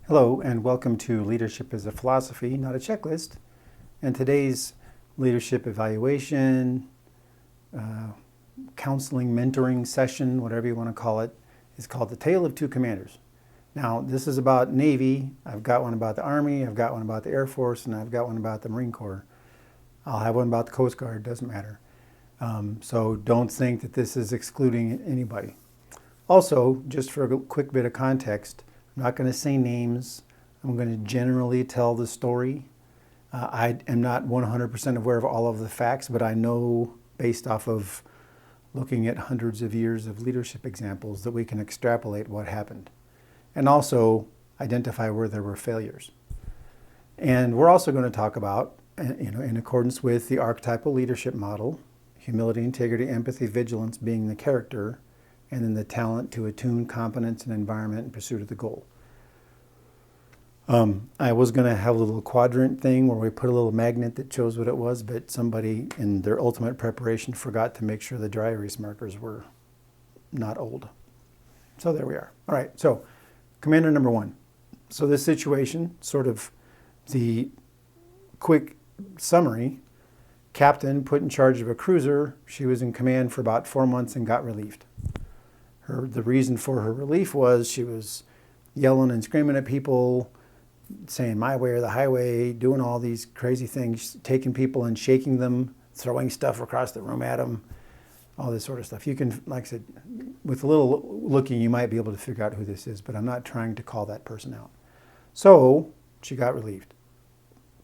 Hello, and welcome to Leadership as a Philosophy, Not a Checklist. And today's leadership evaluation, counseling, mentoring session, whatever you want to call it, is called The Tale of Two Commanders. Now, this is about Navy. I've got one about the Army, I've got one about the Air Force, and I've got one about the Marine Corps. I'll have one about the Coast Guard, doesn't matter. So don't think that this is excluding anybody. Also, just for a quick bit of context, I'm not going to say names. I'm going to generally tell the story. I am not 100% aware of all of the facts, but I know based off of looking at hundreds of years of leadership examples that we can extrapolate what happened and also identify where there were failures. And we're also going to talk about, in accordance with the archetypal leadership model, humility, integrity, empathy, vigilance being the character, and then the talent to attune competence and environment in pursuit of the goal. I was going to have a little quadrant thing where we put a little magnet that shows what it was, but somebody in their ultimate preparation forgot to make sure the dry erase markers were not old. So there we are. All right, so commander number one. So this situation, sort of the quick summary, captain put in charge of a cruiser. She was in command for about 4 months and got relieved. The reason for her relief was she was yelling and screaming at people, saying my way or the highway, doing all these crazy things, taking people and shaking them, throwing stuff across the room at them, all this sort of stuff. You can, like I said, with a little looking, you might be able to figure out who this is, but I'm not trying to call that person out. So she got relieved.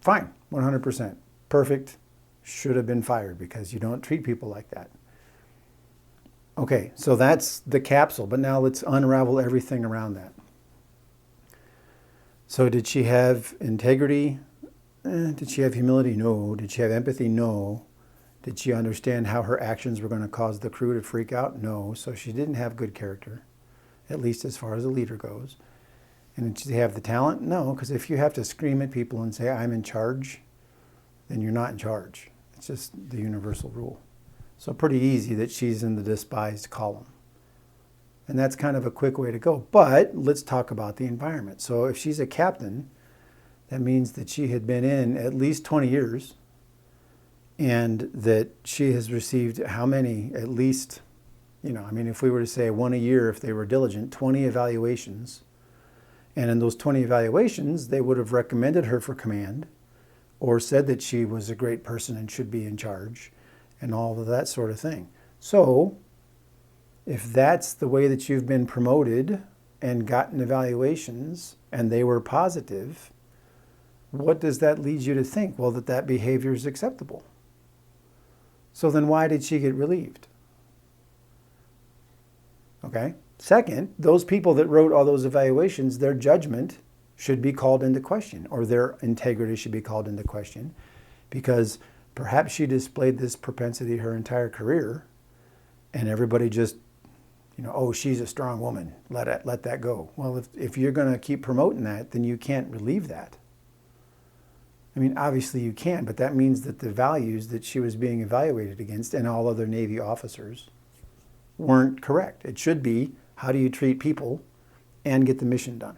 Fine, 100%. Perfect. Should have been fired because you don't treat people like that. Okay, so that's the capsule, but now let's unravel everything around that. So did she have integrity? Did she have humility? No. Did she have empathy? No. Did she understand how her actions were going to cause the crew to freak out? No. So she didn't have good character, at least as far as a leader goes. And did she have the talent? No, because if you have to scream at people and say, I'm in charge, then you're not in charge. It's just the universal rule. So pretty easy that she's in the despised column. And that's kind of a quick way to go. But let's talk about the environment. So if she's a captain, that means that she had been in at least 20 years and that she has received how many, at least, if we were to say one a year, if they were diligent, 20 evaluations. And in those 20 evaluations, they would have recommended her for command or said that she was a great person and should be in charge and all of that sort of thing. So if that's the way that you've been promoted and gotten evaluations and they were positive, what does that lead you to think? Well, that behavior is acceptable. So then why did she get relieved? Okay. Second, those people that wrote all those evaluations, their judgment should be called into question, or their integrity should be called into question, because perhaps she displayed this propensity her entire career and everybody just, oh, she's a strong woman, let that go. Well, if you're going to keep promoting that, then you can't relieve that. I mean, obviously you can, but that means that the values that she was being evaluated against and all other Navy officers weren't correct. It should be, how do you treat people and get the mission done?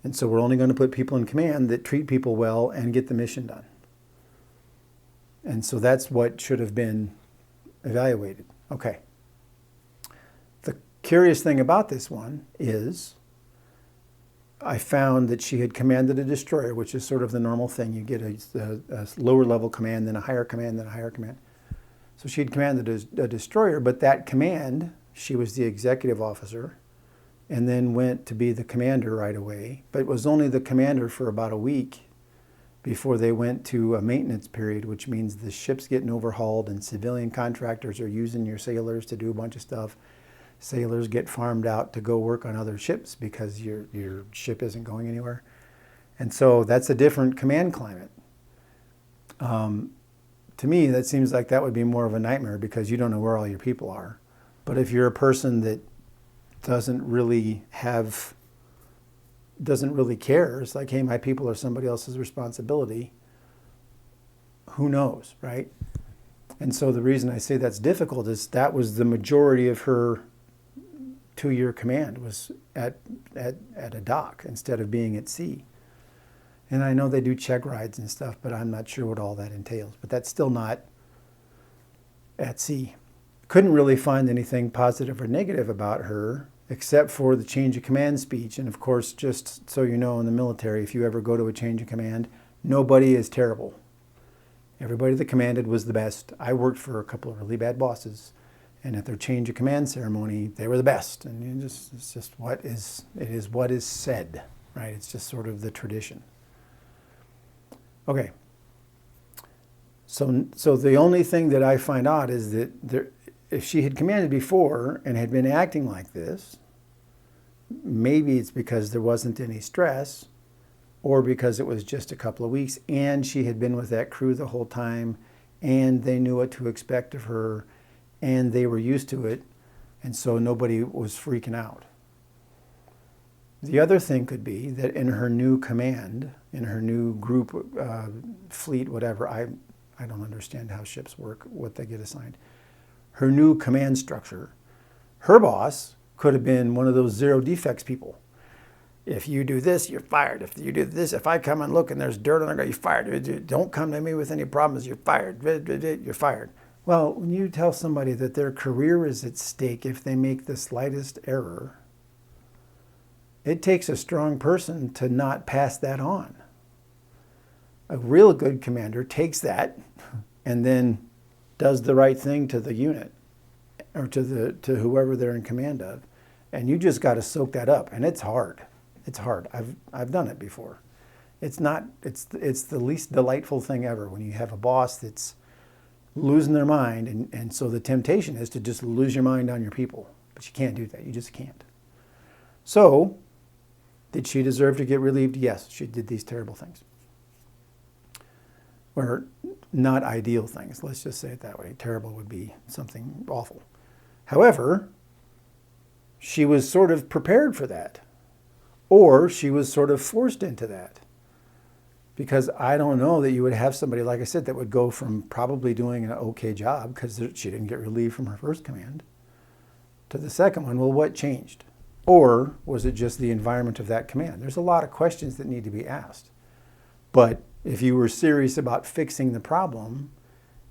And so we're only going to put people in command that treat people well and get the mission done. And so that's what should have been evaluated. Okay. The curious thing about this one is I found that she had commanded a destroyer, which is sort of the normal thing. You get a lower level command, then a higher command, then a higher command. So she had commanded a destroyer, but that command, she was the executive officer and then went to be the commander right away, but was only the commander for about a week before they went to a maintenance period, which means the ship's getting overhauled and civilian contractors are using your sailors to do a bunch of stuff. Sailors get farmed out to go work on other ships because your ship isn't going anywhere. And so that's a different command climate. To me, that seems like that would be more of a nightmare because you don't know where all your people are. But if you're a person that doesn't really care, it's like, hey, my people are somebody else's responsibility, who knows, right? And so the reason I say that's difficult is that was the majority of her 2-year command was at a dock instead of being at sea. And I know they do check rides and stuff, but I'm not sure what all that entails. But that's still not at sea. Couldn't really find anything positive or negative about her except for the change of command speech. And of course, just so you know, in the military, if you ever go to a change of command, nobody is terrible. Everybody that commanded was the best. I worked for a couple of really bad bosses, and at their change of command ceremony, they were the best. And it's just what is said, right? It's just sort of the tradition. Okay. So the only thing that I find odd is that if she had commanded before and had been acting like this, maybe it's because there wasn't any stress, or because it was just a couple of weeks and she had been with that crew the whole time and they knew what to expect of her and they were used to it, and so nobody was freaking out. The other thing could be that in her new command, in her new group, fleet, whatever, I don't understand how ships work, what they get assigned. Her new command structure, her boss could have been one of those zero defects people. If you do this, you're fired. If you do this, if I come and look and there's dirt on the ground, you're fired. Don't come to me with any problems, you're fired. You're fired. Well, when you tell somebody that their career is at stake if they make the slightest error, it takes a strong person to not pass that on. A real good commander takes that and then does the right thing to the unit or to whoever they're in command of. And you just got to soak that up, and it's hard. It's hard. I've done it before. It's the least delightful thing ever when you have a boss that's losing their mind, and so the temptation is to just lose your mind on your people. But you can't do that. You just can't. So, did she deserve to get relieved? Yes, she did these terrible things. Or not ideal things, let's just say it that way. Terrible would be something awful. However, she was sort of prepared for that. Or she was sort of forced into that. Because I don't know that you would have somebody, like I said, that would go from probably doing an okay job because she didn't get relieved from her first command to the second one. Well, what changed? Or was it just the environment of that command? There's a lot of questions that need to be asked. But if you were serious about fixing the problem,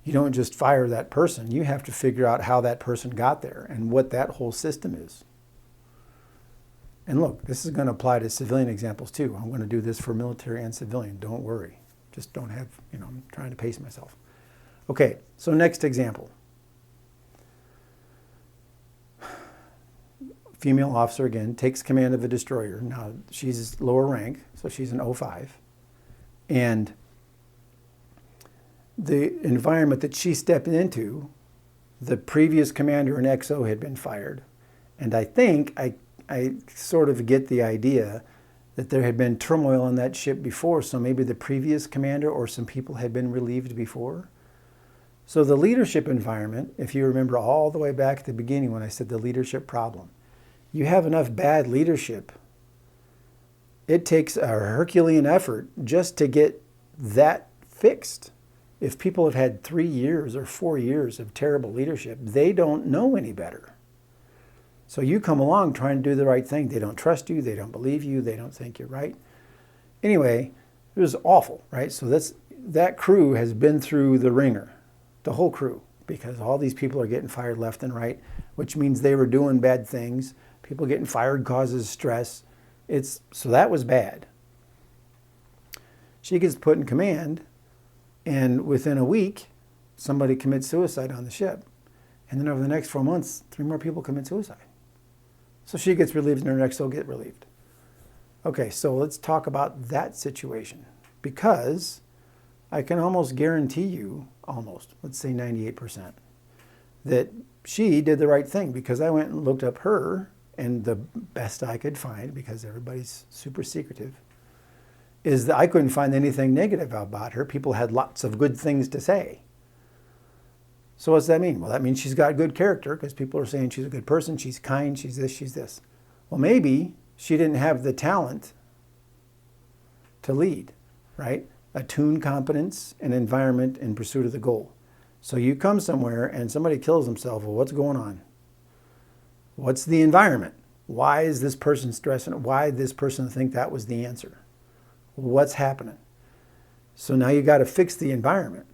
you don't just fire that person. You have to figure out how that person got there and what that whole system is. And look, this is going to apply to civilian examples too. I'm going to do this for military and civilian. Don't worry. Just don't have, I'm trying to pace myself. Okay, so next example. Female officer, again, takes command of a destroyer. Now, she's lower rank, so she's an O5. And the environment that she stepped into, the previous commander in XO had been fired. And I think I sort of get the idea that there had been turmoil on that ship before, so maybe the previous commander or some people had been relieved before. So the leadership environment, if you remember all the way back at the beginning when I said the leadership problem, you have enough bad leadership. It takes a Herculean effort just to get that fixed. If people have had 3 years or 4 years of terrible leadership, they don't know any better. So you come along trying to do the right thing. They don't trust you. They don't believe you. They don't think you're right. Anyway, it was awful, right? So that crew has been through the ringer, the whole crew, because all these people are getting fired left and right, which means they were doing bad things. People getting fired causes stress. So that was bad. She gets put in command, and within a week, somebody commits suicide on the ship. And then over the next 4 months, 3 more people commit suicide. So she gets relieved and her next will get relieved. Okay, so let's talk about that situation. Because I can almost guarantee you, let's say 98%, that she did the right thing, because I went and looked up her, and the best I could find, because everybody's super secretive, is that I couldn't find anything negative about her. People had lots of good things to say. So what's that mean? Well, that means she's got good character, because people are saying she's a good person, she's kind, she's this, she's this. Well, maybe she didn't have the talent to lead, right? Attune competence and environment in pursuit of the goal. So you come somewhere and somebody kills themselves. Well, what's going on? What's the environment? Why is this person stressing? Why did this person think that was the answer? What's happening? So now you got to fix the environment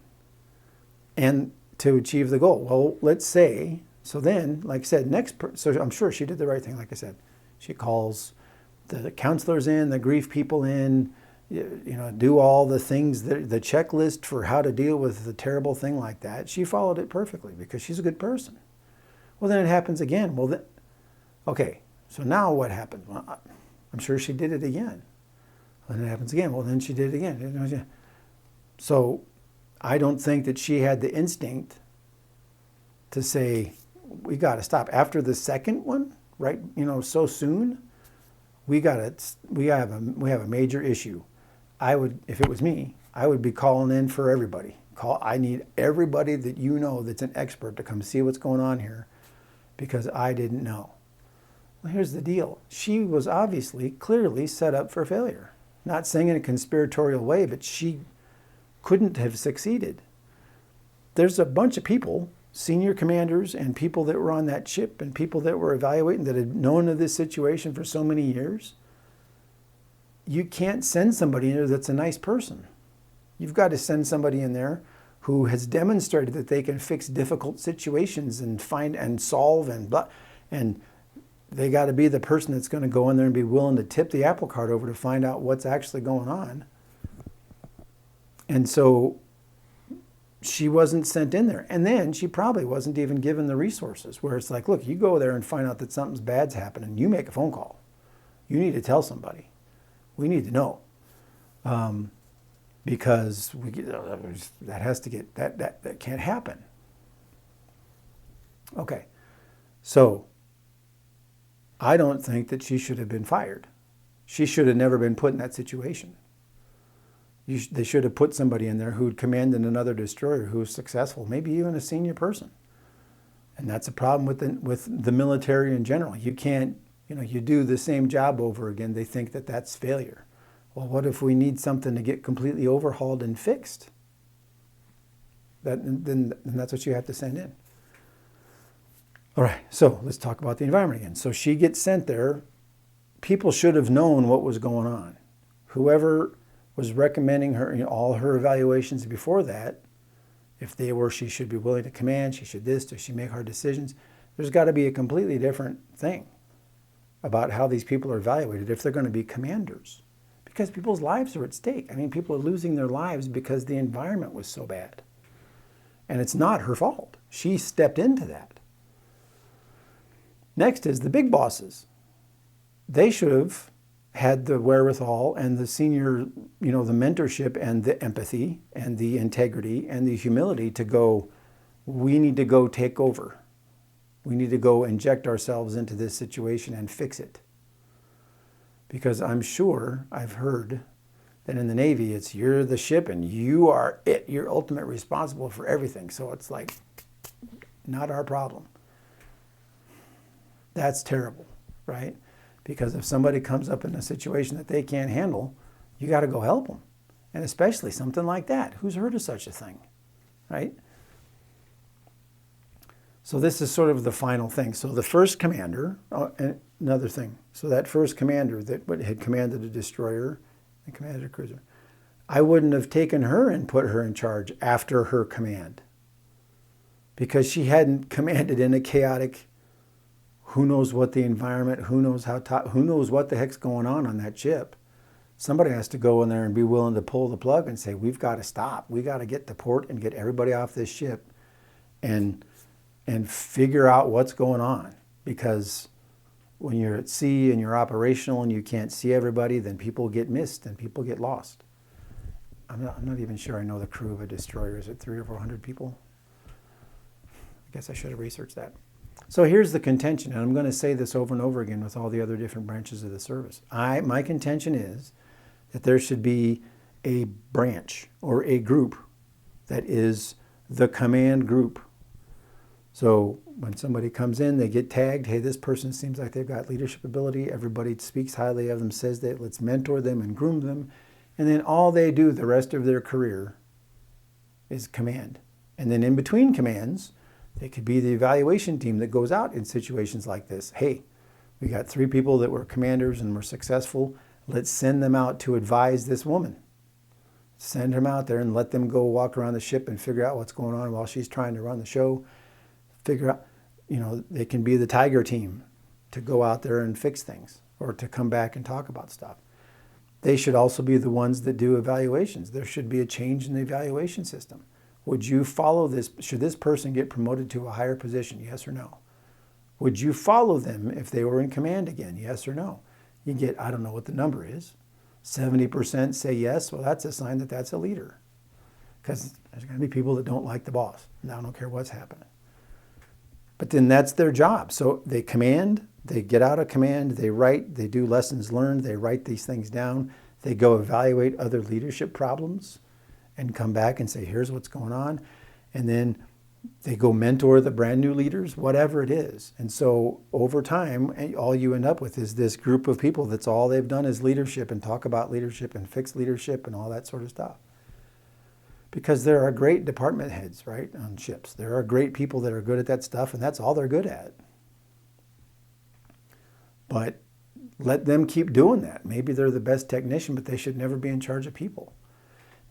and to achieve the goal. Well, let's say, so then, like I said, so I'm sure she did the right thing, like I said. She calls the counselors in, the grief people in, do all the things, the checklist for how to deal with a terrible thing like that. She followed it perfectly because she's a good person. Well, then it happens again. Well, then, okay, so now what happens? Well, I'm sure she did it again. And it happens again. Well, then she did it again. So I don't think that she had the instinct to say, we got to stop. After the second one, right, so soon, we have a major issue. I would, if it was me, I would be calling in for everybody. I need everybody that that's an expert to come see what's going on here because I didn't know. Well, here's the deal. She was obviously, clearly set up for failure. Not saying in a conspiratorial way, but she couldn't have succeeded. There's a bunch of people, senior commanders and people that were on that ship and people that were evaluating that had known of this situation for so many years. You can't send somebody in there that's a nice person. You've got to send somebody in there who has demonstrated that they can fix difficult situations and find and solve and they got to be the person that's going to go in there and be willing to tip the apple cart over to find out what's actually going on. And so she wasn't sent in there. And then she probably wasn't even given the resources where it's like, look, you go there and find out that something's bad's happening. You make a phone call. You need to tell somebody. We need to know. Because that has to get, that can't happen. Okay. So I don't think that she should have been fired. She should have never been put in that situation. They should have put somebody in there who'd commanded another destroyer who was successful, maybe even a senior person. And that's a problem with the military in general. You can't, you do the same job over again. They think that that's failure. Well, what if we need something to get completely overhauled and fixed? Then that's what you have to send in. All right, so let's talk about the environment again. So she gets sent there. People should have known what was going on. Whoever was recommending her, all her evaluations before that, if they were, she should be willing to command, she should this, does she make hard decisions? There's got to be a completely different thing about how these people are evaluated if they're going to be commanders. Because people's lives are at stake. I mean, people are losing their lives because the environment was so bad. And it's not her fault. She stepped into that. Next is the big bosses. They should have had the wherewithal and the senior, the mentorship and the empathy and the integrity and the humility to go, we need to go take over. We need to go inject ourselves into this situation and fix it. Because I'm sure I've heard that in the Navy, it's you're the ship and you are it. You're ultimate responsible for everything. So it's like, not our problem. That's terrible, right? Because if somebody comes up in a situation that they can't handle, you got to go help them. And especially something like that. Who's heard of such a thing, right? So this is sort of the final thing. So the first commander, another thing. So that first commander that had commanded a destroyer and commanded a cruiser, I wouldn't have taken her and put her in charge after her command. Because she hadn't commanded in a chaotic, who knows what the environment, who knows who knows what the heck's going on that ship. Somebody has to go in there and be willing to pull the plug and say, we've got to stop. We got to get to port and get everybody off this ship and figure out what's going on. Because when you're at sea and you're operational and you can't see everybody, then people get missed and people get lost. I'm not even sure I know the crew of a destroyer. Is it 300 or 400 people? I guess I should have researched that. So here's the contention, and I'm going to say this over and over again with all the other different branches of the service. My contention is that there should be a branch or a group that is the command group. So when somebody comes in, they get tagged, hey, this person seems like they've got leadership ability. Everybody speaks highly of them, says that let's mentor them and groom them. And then all they do the rest of their career is command And then in between commands, it could be the evaluation team that goes out in situations like this. Hey, we got 3 people that were commanders and were successful. Let's send them out to advise this woman. Send them out there and let them go walk around the ship and figure out what's going on while she's trying to run the show. Figure out, they can be the tiger team to go out there and fix things or to come back and talk about stuff. They should also be the ones that do evaluations. There should be a change in the evaluation system. Would you follow this? Should this person get promoted to a higher position? Yes or no? Would you follow them if they were in command again? Yes or no? You get, I don't know what the number is. 70% say yes. Well, that's a sign that that's a leader. Because there's going to be people that don't like the boss. And I don't care what's happening. But then that's their job. So they command, they get out of command, they write, they do lessons learned, they write these things down. They go evaluate other leadership problems and come back and say, here's what's going on. And then they go mentor the brand new leaders, whatever it is. And so over time, all you end up with is this group of people that's all they've done is leadership and talk about leadership and fix leadership and all that sort of stuff. Because there are great department heads, right, on ships. There are great people that are good at that stuff, and that's all they're good at. But let them keep doing that. Maybe they're the best technician, but they should never be in charge of people.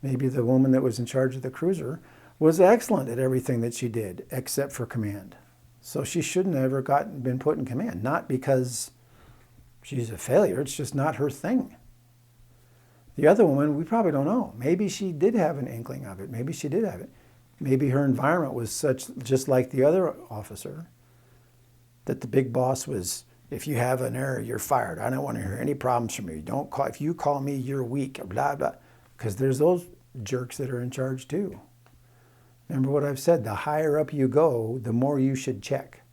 Maybe the woman that was in charge of the cruiser was excellent at everything that she did, except for command. So she shouldn't have ever been put in command. Not because she's a failure, it's just not her thing. The other woman, we probably don't know. Maybe she did have an inkling of it. Maybe she did have it. Maybe her environment was such, just like the other officer, that the big boss was, if you have an error, you're fired. I don't want to hear any problems from you. Don't call, if you call me, you're weak, blah, blah. Because there's those jerks that are in charge too. Remember what I've said, the higher up you go, the more you should check.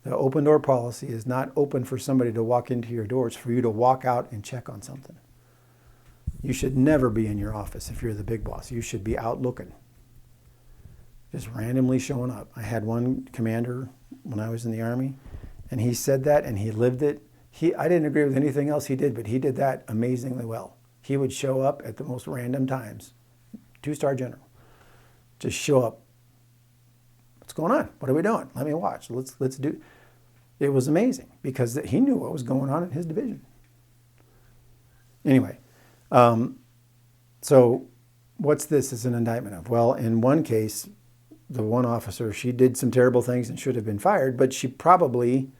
The open door policy is not open for somebody to walk into your door. It's for you to walk out and check on something. You should never be in your office if you're the big boss. You should be out looking. Just randomly showing up. I had one commander when I was in the Army, and he said that and he lived it. I didn't agree with anything else he did, but he did that amazingly well. He would show up at the most random times. 2-star general. Just show up. What's going on? What are we doing? Let me watch. Let's do. It was amazing because he knew what was going on in his division. Anyway, so what's this as an indictment of? Well, in one case, the one officer, she did some terrible things and should have been fired, but she probably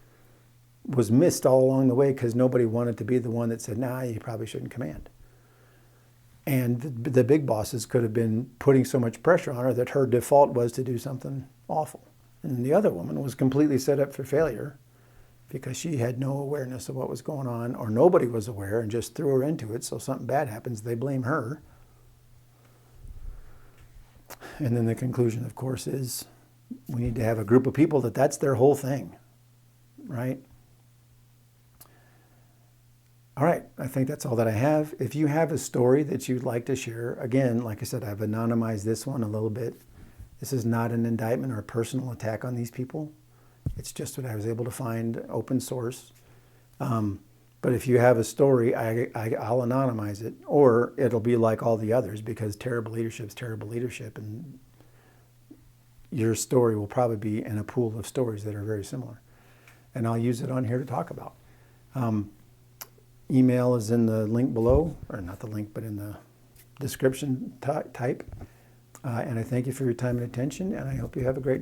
was missed all along the way because nobody wanted to be the one that said, nah, you probably shouldn't command. And the big bosses could have been putting so much pressure on her that her default was to do something awful. And the other woman was completely set up for failure because she had no awareness of what was going on, or nobody was aware and just threw her into it. So something bad happens, they blame her. And then the conclusion, of course, is we need to have a group of people that's their whole thing, right? All right, I think that's all that I have. If you have a story that you'd like to share, again, like I said, I've anonymized this one a little bit. This is not an indictment or a personal attack on these people. It's just what I was able to find, open source. But if you have a story, I'll anonymize it, or it'll be like all the others because terrible leadership is terrible leadership, and your story will probably be in a pool of stories that are very similar. And I'll use it on here to talk about. Email is in the link below, or not the link, but in the description type. And I thank you for your time and attention, and I hope you have a great day.